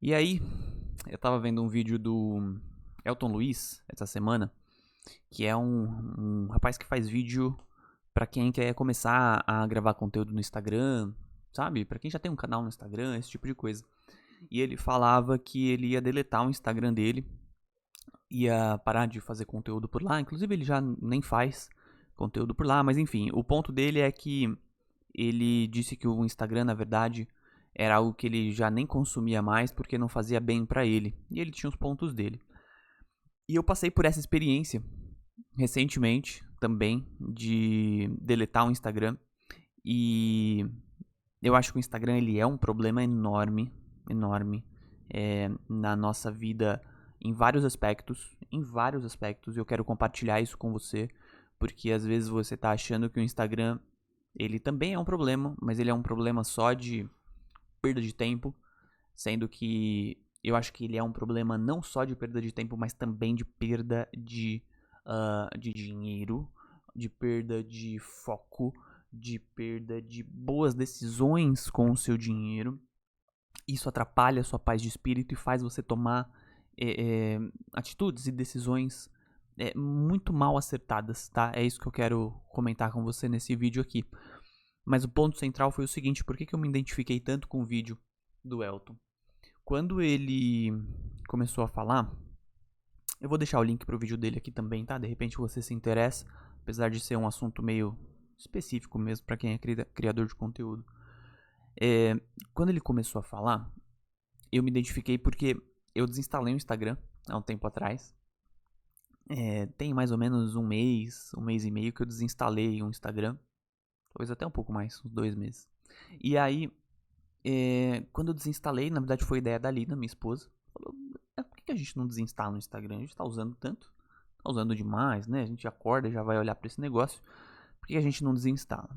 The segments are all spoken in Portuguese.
E aí, eu tava vendo um vídeo do Elton Luiz essa semana, que é um rapaz que faz vídeo pra quem quer começar a gravar conteúdo no Instagram, sabe? Pra quem já tem um canal no Instagram, esse tipo de coisa. E ele falava que ele ia deletar o Instagram dele, ia parar de fazer conteúdo por lá. Inclusive, ele já nem faz conteúdo por lá, mas enfim, o ponto dele é que ele disse que o Instagram, na verdade, era algo que ele já nem consumia mais porque não fazia bem pra ele. E ele tinha os pontos dele. E eu passei por essa experiência recentemente também de deletar o Instagram. E eu acho que o Instagram ele é um problema enorme, enorme na nossa vida em vários aspectos. Eu quero compartilhar isso com você, porque às vezes você tá achando que o Instagram ele também é um problema, mas ele é um problema só de perda de tempo, sendo que eu acho que ele é um problema não só de perda de tempo, mas também de perda de dinheiro, de perda de foco, de perda de boas decisões com o seu dinheiro. Isso atrapalha a sua paz de espírito e faz você tomar atitudes e decisões muito mal acertadas, tá? É isso que eu quero comentar com você nesse vídeo aqui. Mas o ponto central foi o seguinte: por que eu me identifiquei tanto com o vídeo do Elton? Quando ele começou a falar, eu vou deixar o link pro vídeo dele aqui também, tá? De repente você se interessa, apesar de ser um assunto meio específico mesmo para quem é criador de conteúdo. É, quando ele começou a falar, eu me identifiquei porque eu desinstalei o Instagram há um tempo atrás. Tem mais ou menos um mês e meio que eu desinstalei o Instagram. Talvez até um pouco mais, uns 2 meses. E aí, quando eu desinstalei, na verdade foi ideia da Lina, minha esposa. Falou, por que a gente não desinstala no Instagram? A gente tá usando tanto, tá usando demais, né? A gente acorda e já vai olhar pra esse negócio. Por que a gente não desinstala?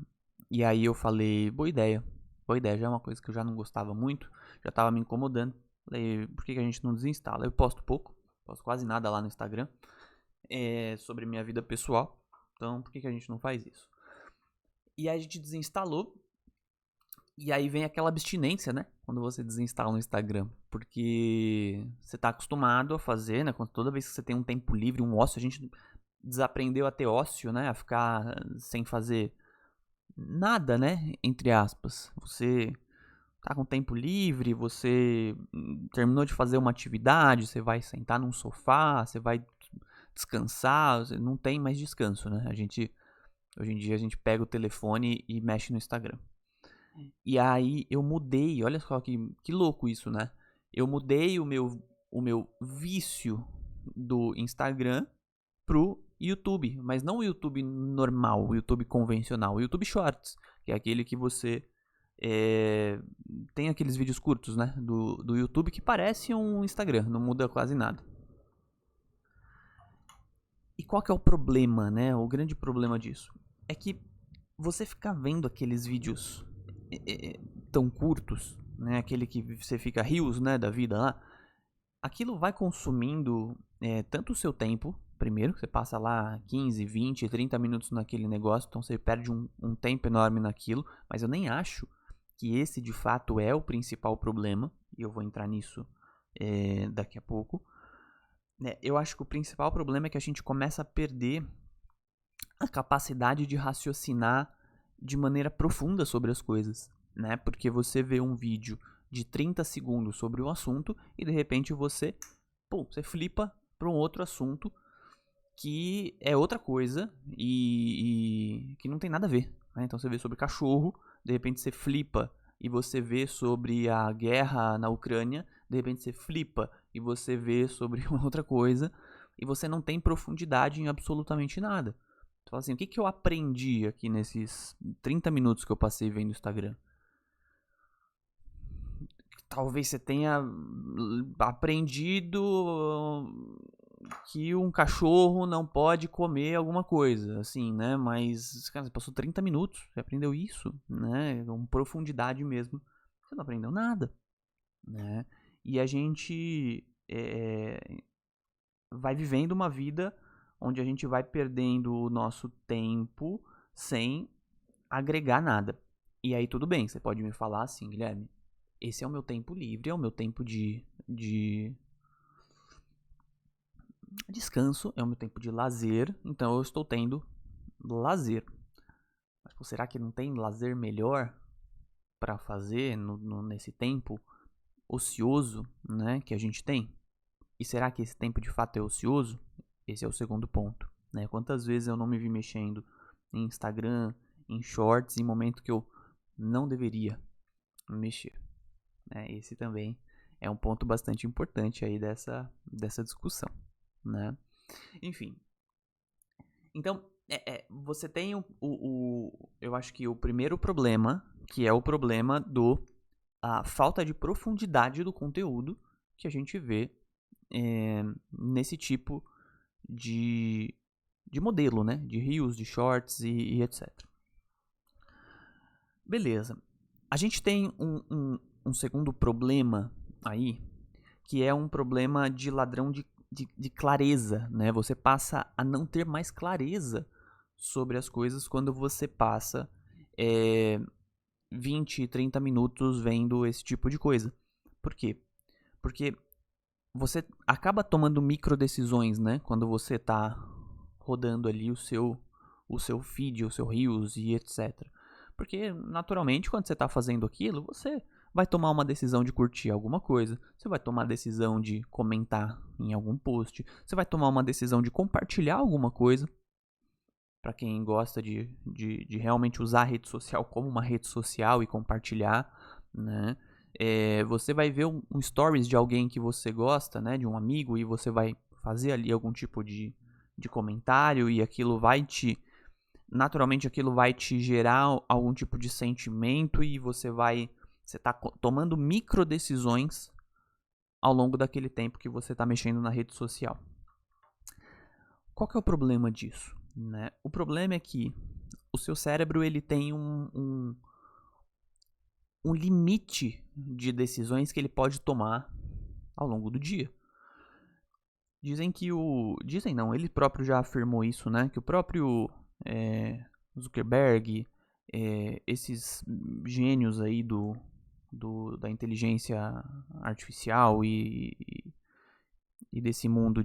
E aí eu falei, boa ideia. Boa ideia, já é uma coisa que eu já não gostava muito, já tava me incomodando. Falei, por que a gente não desinstala? Eu posto pouco, posto quase nada lá no Instagram, sobre minha vida pessoal. Então, por que a gente não faz isso? E aí a gente desinstalou. E aí vem aquela abstinência, né? Quando você desinstala o Instagram. Porque você tá acostumado a fazer, né? Toda vez que você tem um tempo livre, um ócio, a gente desaprendeu a ter ócio, né? A ficar sem fazer nada, né? Entre aspas. Você tá com tempo livre, você terminou de fazer uma atividade, você vai sentar num sofá, você vai descansar, você não tem mais descanso, né? Hoje em dia a gente pega o telefone e mexe no Instagram. E aí eu mudei, olha só que louco isso, né? Eu mudei o meu vício do Instagram pro YouTube, mas não o YouTube normal, o YouTube convencional, o YouTube Shorts, que é aquele que você é, tem aqueles vídeos curtos, né, do YouTube que parece um Instagram, não muda quase nada. E qual que é o problema, né? O grande problema disso é que você ficar vendo aqueles vídeos é, é, tão curtos, né? Aquele que você fica rios, né, da vida lá, aquilo vai consumindo tanto o seu tempo. Primeiro, você passa lá 15, 20, 30 minutos naquele negócio, então você perde um tempo enorme naquilo. Mas eu nem acho que esse de fato é o principal problema, e eu vou entrar nisso daqui a pouco. Eu acho que o principal problema é que a gente começa a perder a capacidade de raciocinar de maneira profunda sobre as coisas, né? Porque você vê um vídeo de 30 segundos sobre um assunto e de repente você flipa para um outro assunto que é outra coisa e que não tem nada a ver, né? Então você vê sobre cachorro, de repente você flipa e você vê sobre a guerra na Ucrânia, de repente você flipa e você vê sobre uma outra coisa e você não tem profundidade em absolutamente nada. Tu fala assim, o que, que eu aprendi aqui nesses 30 minutos que eu passei vendo o Instagram? Talvez você tenha aprendido que um cachorro não pode comer alguma coisa, assim, né? Mas, cara, você passou 30 minutos, você aprendeu isso, né? Com profundidade mesmo. Você não aprendeu nada, né? E a gente vai vivendo uma vida onde a gente vai perdendo o nosso tempo sem agregar nada. E aí tudo bem, você pode me falar assim, Guilherme, esse é o meu tempo livre, é o meu tempo de de descanso, é o meu tempo de lazer, então eu estou tendo lazer. Mas pô, será que não tem lazer melhor para fazer nesse tempo ocioso, né, que a gente tem? E será que esse tempo de fato é ocioso? Esse é o segundo ponto, né? Quantas vezes eu não me vi mexendo em Instagram, em shorts, em momento que eu não deveria mexer, né? Esse também é um ponto bastante importante aí dessa discussão, né? Enfim, então você tem eu acho que o primeiro problema, que é o problema a falta de profundidade do conteúdo que a gente vê nesse tipo de, de modelo, né? De reels, de shorts e etc. Beleza. A gente tem um segundo problema aí, que é um problema de ladrão de clareza, né? Você passa a não ter mais clareza sobre as coisas quando você passa 20, 30 minutos vendo esse tipo de coisa. Por quê? Porque você acaba tomando micro decisões, né? Quando você tá rodando ali o seu feed, o seu Reels e etc. Porque, naturalmente, quando você tá fazendo aquilo, você vai tomar uma decisão de curtir alguma coisa, você vai tomar a decisão de comentar em algum post, você vai tomar uma decisão de compartilhar alguma coisa. Para quem gosta de realmente usar a rede social como uma rede social e compartilhar, né? Você vai ver um stories de alguém que você gosta, né? De um amigo, e você vai fazer ali algum tipo de comentário, e aquilo vai te... Naturalmente aquilo vai te gerar algum tipo de sentimento, e você tá tomando micro decisões ao longo daquele tempo que você tá mexendo na rede social. Qual que é o problema disso? Né? O problema é que o seu cérebro ele tem um limite de decisões que ele pode tomar ao longo do dia. Dizem não, ele próprio já afirmou isso, né? Que o próprio Zuckerberg, esses gênios aí da inteligência artificial e desse mundo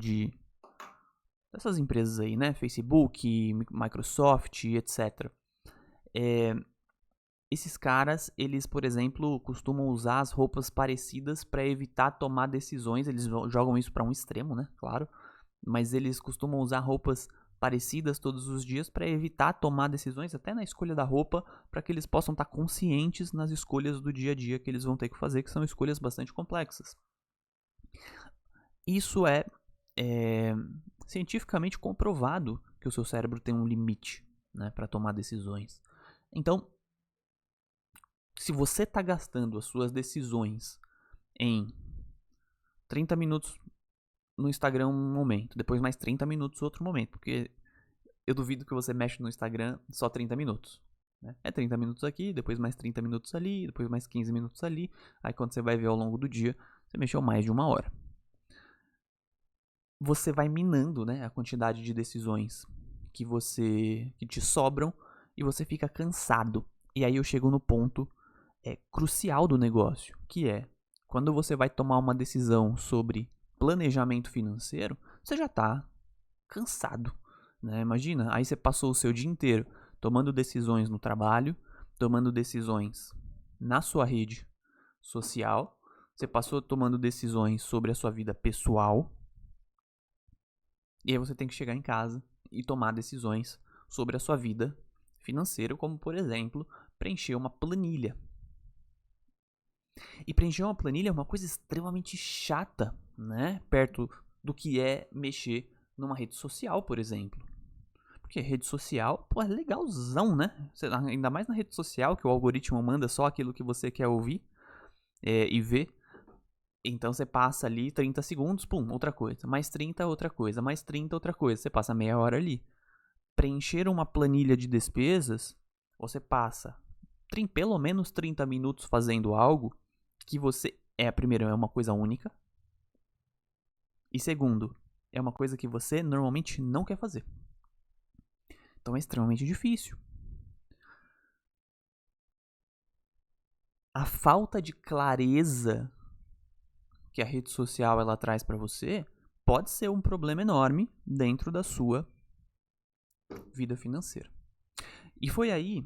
dessas empresas aí, né? Facebook, Microsoft, etc. Esses caras, eles, por exemplo, costumam usar as roupas parecidas para evitar tomar decisões. Eles jogam isso para um extremo, né? Claro. Mas eles costumam usar roupas parecidas todos os dias para evitar tomar decisões, até na escolha da roupa, para que eles possam estar conscientes nas escolhas do dia a dia que eles vão ter que fazer, que são escolhas bastante complexas. Isso é cientificamente comprovado que o seu cérebro tem um limite, né, para tomar decisões. Então, se você está gastando as suas decisões em 30 minutos no Instagram um momento, depois mais 30 minutos outro momento, porque eu duvido que você mexe no Instagram só 30 minutos. Né? É 30 minutos aqui, depois mais 30 minutos ali, depois mais 15 minutos ali. Aí quando você vai ver ao longo do dia, você mexeu mais de 1 hora. Você vai minando, né, a quantidade de decisões que te sobram, e você fica cansado. E aí eu chego no ponto crucial do negócio, que é quando você vai tomar uma decisão sobre planejamento financeiro, você já está cansado, né? Imagina, aí você passou o seu dia inteiro tomando decisões no trabalho, tomando decisões na sua rede social, você passou tomando decisões sobre a sua vida pessoal, e aí você tem que chegar em casa e tomar decisões sobre a sua vida financeira, como por exemplo, preencher uma planilha. E preencher uma planilha é uma coisa extremamente chata, né? Perto do que é mexer numa rede social, por exemplo. Porque rede social, pô, é legalzão, né? Ainda mais na rede social, que o algoritmo manda só aquilo que você quer ouvir e ver. Então você passa ali 30 segundos, pum, outra coisa. Mais 30, outra coisa. Mais 30, outra coisa. Você passa meia hora ali. Preencher uma planilha de despesas, você passa pelo menos 30 minutos fazendo algo que você, primeiro, é uma coisa única. E segundo, é uma coisa que você normalmente não quer fazer. Então é extremamente difícil. A falta de clareza que a rede social ela traz para você pode ser um problema enorme dentro da sua vida financeira. E foi aí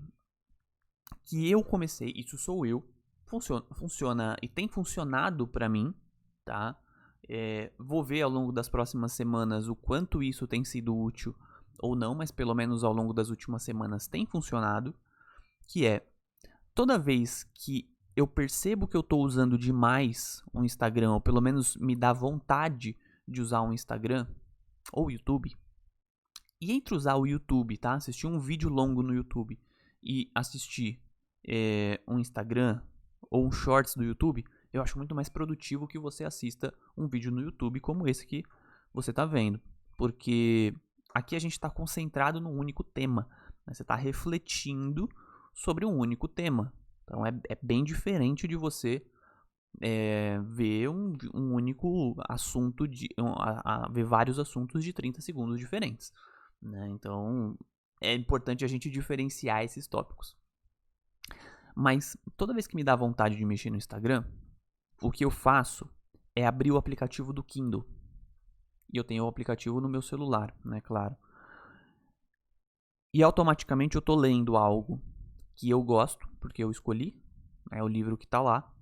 que eu comecei, isso sou eu, funciona e tem funcionado para mim, tá? Vou ver ao longo das próximas semanas o quanto isso tem sido útil ou não, mas pelo menos ao longo das últimas semanas tem funcionado, que é toda vez que eu percebo que eu estou usando demais um Instagram, ou pelo menos me dá vontade de usar um Instagram ou YouTube, e entre usar o YouTube, tá? Assistir um vídeo longo no YouTube e assistir um Instagram ou um Shorts do YouTube, eu acho muito mais produtivo que você assista um vídeo no YouTube como esse que você está vendo. Porque aqui a gente está concentrado num único tema, né? Você está refletindo sobre um único tema. Então é bem diferente de você ver um único assunto, ver vários assuntos de 30 segundos diferentes, né? Então é importante a gente diferenciar esses tópicos. Mas toda vez que me dá vontade de mexer no Instagram, o que eu faço é abrir o aplicativo do Kindle. E eu tenho o aplicativo no meu celular, né, claro. E automaticamente eu tô lendo algo que eu gosto, porque eu escolhi, é o livro que tá lá.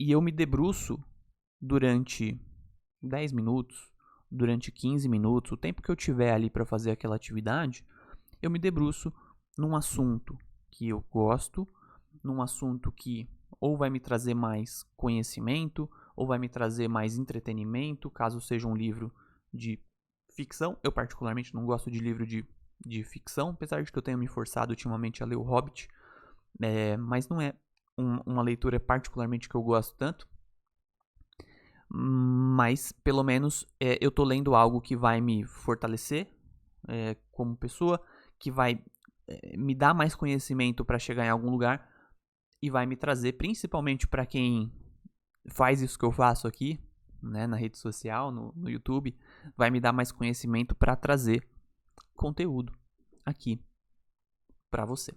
E eu me debruço durante 10 minutos, durante 15 minutos, o tempo que eu tiver ali para fazer aquela atividade, eu me debruço num assunto que eu gosto, num assunto que ou vai me trazer mais conhecimento, ou vai me trazer mais entretenimento, caso seja um livro de ficção. Eu particularmente não gosto de livro de ficção, apesar de que eu tenha me forçado ultimamente a ler O Hobbit, mas não é uma leitura particularmente que eu gosto tanto. Mas pelo menos eu tô lendo algo que vai me fortalecer como pessoa, que vai me dar mais conhecimento para chegar em algum lugar e vai me trazer, principalmente para quem faz isso que eu faço aqui, né, na rede social, no YouTube, vai me dar mais conhecimento para trazer conteúdo aqui para você.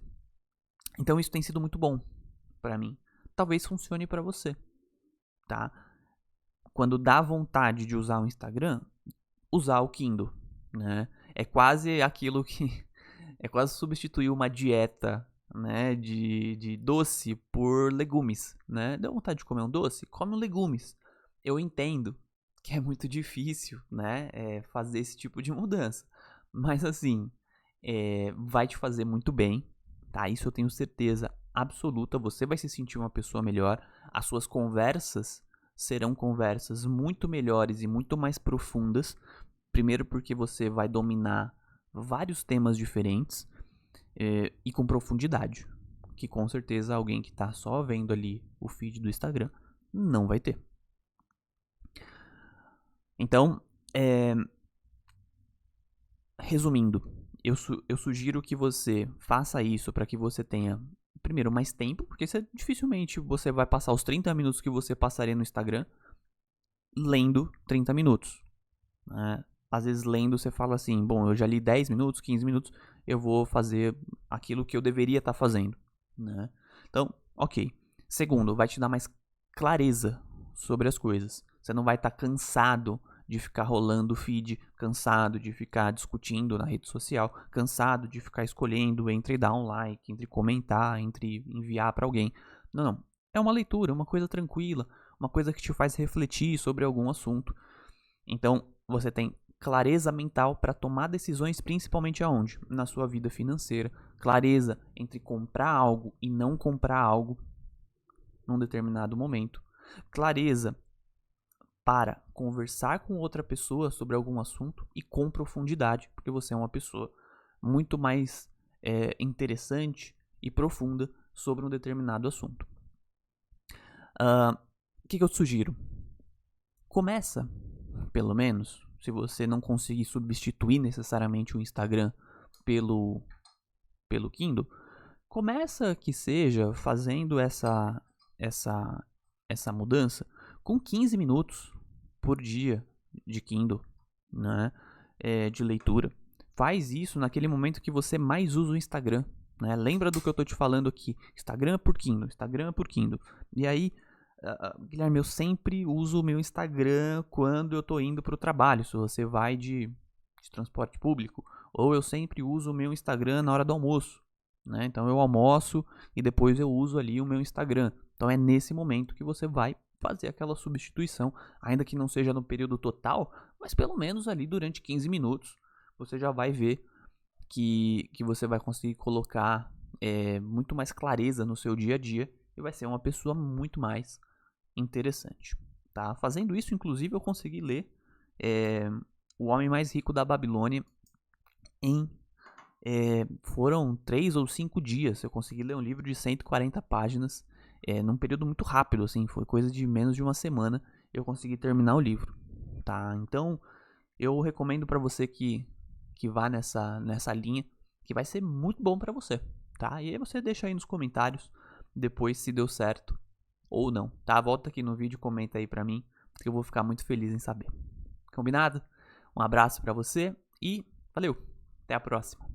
Então isso tem sido muito bom para mim. Talvez funcione para você, tá? Quando dá vontade de usar o Instagram, usar o Kindle, né? É quase aquilo que é quase substituir uma dieta, né, de doce por legumes, né? Deu vontade de comer um doce? Come legumes. Eu entendo que é muito difícil, né, fazer esse tipo de mudança. Mas assim, vai te fazer muito bem, tá? Isso eu tenho certeza absoluta. Você vai se sentir uma pessoa melhor. As suas conversas serão conversas muito melhores e muito mais profundas. Primeiro porque você vai dominar vários temas diferentes e com profundidade, que com certeza alguém que está só vendo ali o feed do Instagram não vai ter. Então, resumindo, eu sugiro que você faça isso para que você tenha, primeiro, mais tempo, porque dificilmente você vai passar os 30 minutos que você passaria no Instagram lendo 30 minutos. Né? Às vezes lendo você fala assim, bom, eu já li 10 minutos, 15 minutos, eu vou fazer aquilo que eu deveria estar fazendo. Né? Então, ok. Segundo, vai te dar mais clareza sobre as coisas. Você não vai estar cansado de ficar rolando o feed, cansado de ficar discutindo na rede social, cansado de ficar escolhendo entre dar um like, entre comentar, entre enviar para alguém. Não, não. É uma leitura, uma coisa tranquila, uma coisa que te faz refletir sobre algum assunto. Então, você tem clareza mental para tomar decisões, principalmente aonde? Na sua vida financeira. Clareza entre comprar algo e não comprar algo num determinado momento. Clareza para conversar com outra pessoa sobre algum assunto e com profundidade, porque você é uma pessoa muito mais interessante e profunda sobre um determinado assunto. O que eu te sugiro? Começa, pelo menos, se você não conseguir substituir necessariamente o Instagram pelo Kindle, começa que seja fazendo essa mudança com 15 minutos por dia de Kindle, né? De leitura. Faz isso naquele momento que você mais usa o Instagram. Né? Lembra do que eu tô te falando aqui. Instagram por Kindle, Instagram por Kindle. E aí, Guilherme, eu sempre uso o meu Instagram quando eu tô indo pro trabalho, se você vai de transporte público, ou eu sempre uso o meu Instagram na hora do almoço, né? Então eu almoço e depois eu uso ali o meu Instagram. Então é nesse momento que você vai fazer aquela substituição, ainda que não seja no período total, mas pelo menos ali durante 15 minutos você já vai ver que você vai conseguir colocar muito mais clareza no seu dia a dia e vai ser uma pessoa muito mais interessante. Tá? Fazendo isso, inclusive, eu consegui ler O Homem Mais Rico da Babilônia em foram 3 ou 5 dias. Eu consegui ler um livro de 140 páginas num período muito rápido, assim, foi coisa de menos de uma semana eu consegui terminar o livro. Tá? Então, eu recomendo para você que vá nessa linha, que vai ser muito bom para você, tá? E aí você deixa aí nos comentários depois se deu certo ou não, tá? Volta aqui no vídeo e comenta aí pra mim, que eu vou ficar muito feliz em saber. Combinado? Um abraço para você e valeu! Até a próxima!